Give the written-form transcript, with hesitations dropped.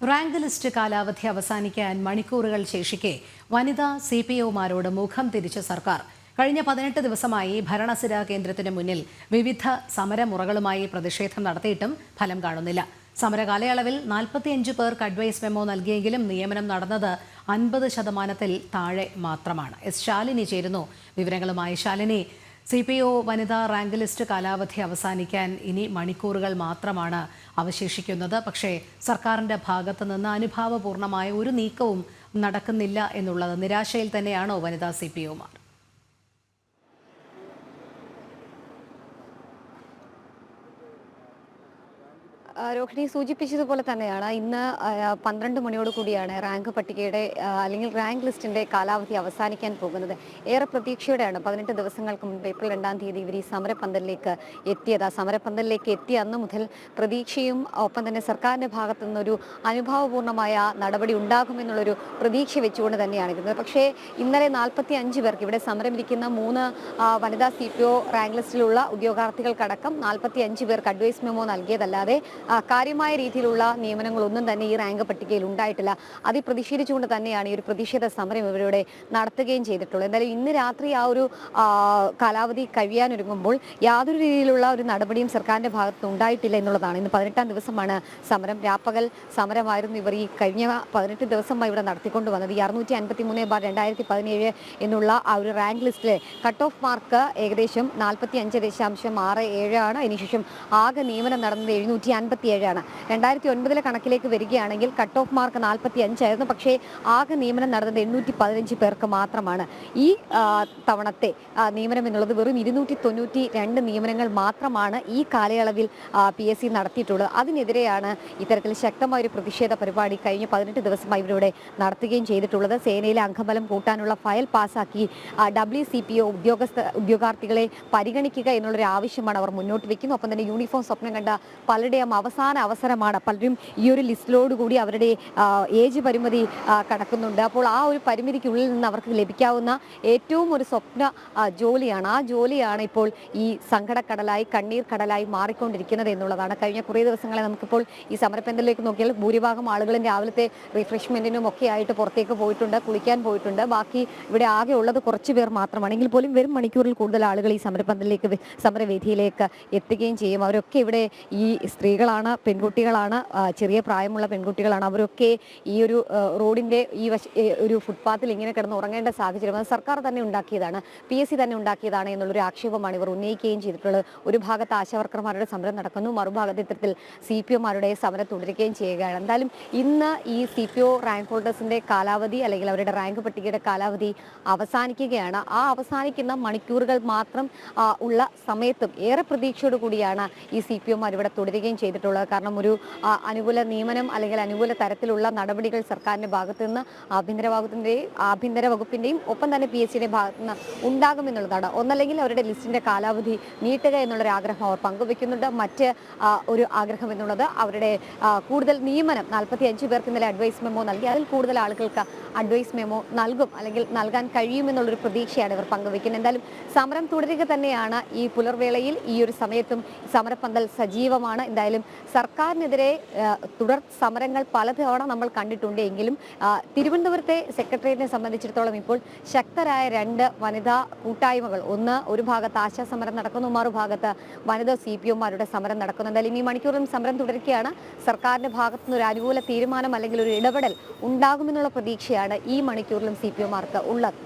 Rank list കാലാവധി അവസാനിക്കാൻ മണിക്കൂറുകൾ ശേഷിക്കെ വനിതാ CPOമാരോട് മുഖം തിരിച്ച സർക്കാർ കഴിഞ്ഞ 18 ദിവസമായി ഭരണസിരാ കേന്ദ്രത്തിന് മുന്നിൽ വിവിധ സമരമുറകളുമായി പ്രതിഷേധം നടത്തിയിട്ടും ഫലം കാണുന്നില്ല. സമരകാലയളവിൽ 45 പേർക്ക് അഡ്വൈസ് മെമ്മോ നൽകിയെങ്കിലും നിയമനം നടന്നത് 50% താഴെ മാത്രമാണ്. എസ് ശാലിനി ചേരുന്നു വിവരങ്ങളുമായി. ശാലിനി, CPO വനിതാ റാങ്ക് ലിസ്റ്റ് കാലാവധി അവസാനിക്കാൻ ഇനി മണിക്കൂറുകൾ മാത്രമാണ് അവശേഷിക്കുന്നത്. പക്ഷേ സർക്കാരിൻ്റെ ഭാഗത്തു നിന്ന് അനുഭാവപൂർണമായ ഒരു നീക്കവും നടക്കുന്നില്ല എന്നുള്ളത് നിരാശയിൽ തന്നെയാണോ വനിതാ CPOമാർ? രോഹിണി സൂചിപ്പിച്ചതുപോലെ തന്നെയാണ് ഇന്ന് 12 മണിയോട് കൂടിയാണ് റാങ്ക് പട്ടികയുടെ അല്ലെങ്കിൽ റാങ്ക് ലിസ്റ്റിന്റെ കാലാവധി അവസാനിക്കാൻ പോകുന്നത്. ഏറെ പ്രതീക്ഷയോടെയാണ് 18 ദിവസങ്ങൾക്ക് മുൻപ് ഏപ്രിൽ 2-ാം തീയതി ഇവർ ഈ സമരപ്പന്തലിലേക്ക് എത്തിയത്. ആ സമരപ്പന്തലിലേക്ക് എത്തിയ അന്ന് മുതൽ പ്രതീക്ഷയും ഒപ്പം തന്നെ സർക്കാരിന്റെ ഭാഗത്തു നിന്നൊരു അനുഭാവപൂർണ്ണമായ നടപടി ഉണ്ടാകുമെന്നുള്ളൊരു പ്രതീക്ഷ വെച്ചുകൊണ്ട് തന്നെയാണ് ഇരുന്നത്. പക്ഷേ ഇന്നലെ 45 പേർക്ക് ഇവിടെ സമരമിരിക്കുന്ന 3 വനിതാ CPO റാങ്ക് ലിസ്റ്റിലുള്ള ഉദ്യോഗാർത്ഥികൾക്കടക്കം 45 പേർക്ക് അഡ്വൈസ് മെമ്മോ നൽകിയതല്ലാതെ കാര്യമായ രീതിയിലുള്ള നിയമനങ്ങളൊന്നും തന്നെ ഈ റാങ്ക് പട്ടികയിൽ ഉണ്ടായിട്ടില്ല. അതിൽ പ്രതിഷേധിച്ചുകൊണ്ട് തന്നെയാണ് ഈ ഒരു പ്രതിഷേധ സമരം ഇവരുടെ നടത്തുകയും ചെയ്തിട്ടുള്ളത്. എന്തായാലും ഇന്ന് രാത്രി ആ ഒരു കാലാവധി കഴിയാനൊരുങ്ങുമ്പോൾ യാതൊരു രീതിയിലുള്ള ഒരു നടപടിയും സർക്കാരിന്റെ ഭാഗത്ത് ഉണ്ടായിട്ടില്ല എന്നുള്ളതാണ്. ഇന്ന് 18-ാം ദിവസമാണ് സമരം. രാപ്പകൽ സമരമായിരുന്നു ഇവർ ഈ കഴിഞ്ഞ 18 ദിവസമായി ഇവിടെ നടത്തിക്കൊണ്ട് വന്നത്. ഈ 653/2017 എന്നുള്ള ആ ഒരു റാങ്ക് ലിസ്റ്റിലെ കട്ട് ഓഫ് മാർക്ക് ഏകദേശം 45.67 ആണ്. അതിനുശേഷം ആകെ നിയമനം നടന്നത് 757 ആണ്. 2009 കണക്കിലേക്ക് വരികയാണെങ്കിൽ കട്ട് ഓഫ് മാർക്ക് 45 ആയിരുന്നു. പക്ഷേ ആകെ നിയമനം നടന്നത് 815 പേർക്ക് മാത്രമാണ്. ഈ തവണത്തെ നിയമനം എന്നുള്ളത് വെറും 292 നിയമനങ്ങൾ മാത്രമാണ് ഈ കാലയളവിൽ PSC നടത്തിയിട്ടുള്ളത്. അതിനെതിരെയാണ് ഇത്തരത്തിൽ ശക്തമായ ഒരു പ്രതിഷേധ പരിപാടി കഴിഞ്ഞ 18 ദിവസമായി ഇവരിവിടെ നടത്തുകയും ചെയ്തിട്ടുള്ളത്. സേനയിലെ അംഗബലം കൂട്ടാനുള്ള ഫയൽ പാസാക്കി WCPO ഉദ്യോഗാർത്ഥികളെ പരിഗണിക്കുക എന്നുള്ളൊരു ആവശ്യമാണ് അവർ മുന്നോട്ട് വെക്കുന്നത്. ഒപ്പം തന്നെ യൂണിഫോം സ്വപ്നം കണ്ട പലരുടെയും അവസാന അവസരമാണ്. പലരും ഈ ഒരു ലിസ്റ്റിലോടുകൂടി അവരുടെ ഏജ് പരിമിതി കടക്കുന്നുണ്ട്. അപ്പോൾ ആ ഒരു പരിമിതിക്കുള്ളിൽ നിന്ന് അവർക്ക് ലഭിക്കാവുന്ന ഏറ്റവും ഒരു സ്വപ്ന ജോലിയാണ്. ആ ജോലിയാണ് ഇപ്പോൾ ഈ സങ്കടക്കടലായി കണ്ണീർ കടലായി മാറിക്കൊണ്ടിരിക്കുന്നത് എന്നുള്ളതാണ്. കഴിഞ്ഞ കുറേ ദിവസങ്ങളെ നമുക്കിപ്പോൾ ഈ സമരപ്പന്തലിലേക്ക് നോക്കിയാൽ ഭൂരിഭാഗം ആളുകളും രാവിലത്തെ റിഫ്രഷ്മെന്റിനും ഒക്കെ ആയിട്ട് പുറത്തേക്ക് പോയിട്ടുണ്ട്, കുളിക്കാൻ പോയിട്ടുണ്ട്. ബാക്കി ഇവിടെ ആകെ ഉള്ളത് കുറച്ച് പേർ മാത്രമാണെങ്കിൽ പോലും വരും മണിക്കൂറിൽ കൂടുതൽ ആളുകൾ ഈ സമരപ്പന്തലിലേക്ക് സമരവേദിയിലേക്ക് എത്തുകയും ചെയ്യും. അവരൊക്കെ ഇവിടെ ഈ സ്ത്രീകളാണ്, പെൺകുട്ടികളാണ്, ചെറിയ പ്രായമുള്ള പെൺകുട്ടികളാണ്. അവരൊക്കെ ഈ ഒരു റോഡിന്റെ ഈ ഒരു ഫുട്പാത്തിൽ ഇങ്ങനെ കിടന്ന് ഉറങ്ങേണ്ട സാഹചര്യം അത് സർക്കാർ തന്നെ ഉണ്ടാക്കിയതാണ്, PSC തന്നെ ഉണ്ടാക്കിയതാണ് എന്നുള്ളൊരു ആക്ഷേപമാണ് ഇവർ ഉന്നയിക്കുകയും ചെയ്തിട്ടുള്ളത്. ഒരു ഭാഗത്ത് ആശാവർക്കർമാരുടെ സമരം നടക്കുന്നു, മറുഭാഗത്ത് ഇത്തരത്തിൽ CPOമാരുടെ സമരം തുടരുകയും ചെയ്യുകയാണ്. എന്തായാലും ഇന്ന് ഈ CPO റാങ്ക് ഹോൾഡേഴ്സിന്റെ കാലാവധി അല്ലെങ്കിൽ അവരുടെ റാങ്ക് പട്ടികയുടെ കാലാവധി അവസാനിക്കുകയാണ്. ആ അവസാനിക്കുന്ന മണിക്കൂറുകൾ മാത്രം ഉള്ള സമയത്തും ഏറെ പ്രതീക്ഷയോട് കൂടിയാണ് ഈ CPOമാർ ഇവിടെ തുടരുകയും ചെയ്തിട്ടുള്ളത്. കാരണം ഒരു അനുകൂല നിയമനം അല്ലെങ്കിൽ അനുകൂല തരത്തിലുള്ള നടപടികൾ സർക്കാരിന്റെ ഭാഗത്തു നിന്ന് ആഭ്യന്തര വകുപ്പിന്റെയും ഒപ്പം തന്നെ PSCയുടെ ഭാഗത്തു നിന്ന് ഉണ്ടാകുമെന്നുള്ളതാണ്. ഒന്നല്ലെങ്കിൽ അവരുടെ ലിസ്റ്റിന്റെ കാലാവധി നീട്ടുക എന്നുള്ളൊരു ആഗ്രഹം അവർ പങ്കുവെക്കുന്നുണ്ട്. മറ്റ് ഒരു ആഗ്രഹം എന്നുള്ളത് അവരുടെ കൂടുതൽ നിയമനം 45 പേർക്ക് ഇന്നലെ അഡ്വൈസ് മെമ്മോ നൽകി. അതിൽ കൂടുതൽ ആളുകൾക്ക് അഡ്വൈസ് മെമ്മോ നൽകും അല്ലെങ്കിൽ നൽകാൻ കഴിയുമെന്നുള്ളൊരു പ്രതീക്ഷയാണ് ഇവർ പങ്കുവെക്കുന്നത്. എന്തായാലും സമരം തുടരുക തന്നെയാണ്. ഈ പുലർവേളയിൽ ഈ ഒരു സമയത്തും സമരപ്പന്തൽ സജീവമാണ്. എന്തായാലും സർക്കാരിനെതിരെ തുടർ സമരങ്ങൾ പലതവണ നമ്മൾ കണ്ടിട്ടുണ്ട്. എങ്കിലും തിരുവനന്തപുരത്തെ സെക്രട്ടേറിയറ്റിനെ സംബന്ധിച്ചിടത്തോളം ഇപ്പോൾ ശക്തരായ 2 വനിതാ കൂട്ടായ്മകൾ, ഒരു ഭാഗത്ത് ആശാ സമരം നടക്കുന്നു, മറുഭാഗത്ത് വനിതാ CPOമാരുടെ സമരം നടക്കുന്നു. എന്തായാലും ഈ മണിക്കൂറിലും സമരം തുടരുകയാണ്. സർക്കാരിന്റെ ഭാഗത്തുനിന്ന് ഒരു അനുകൂല തീരുമാനം അല്ലെങ്കിൽ ഒരു ഇടപെടൽ ഉണ്ടാകുമെന്നുള്ള പ്രതീക്ഷയാണ് ഈ മണിക്കൂറിലും CPOമാർക്ക് ഉള്ളത്.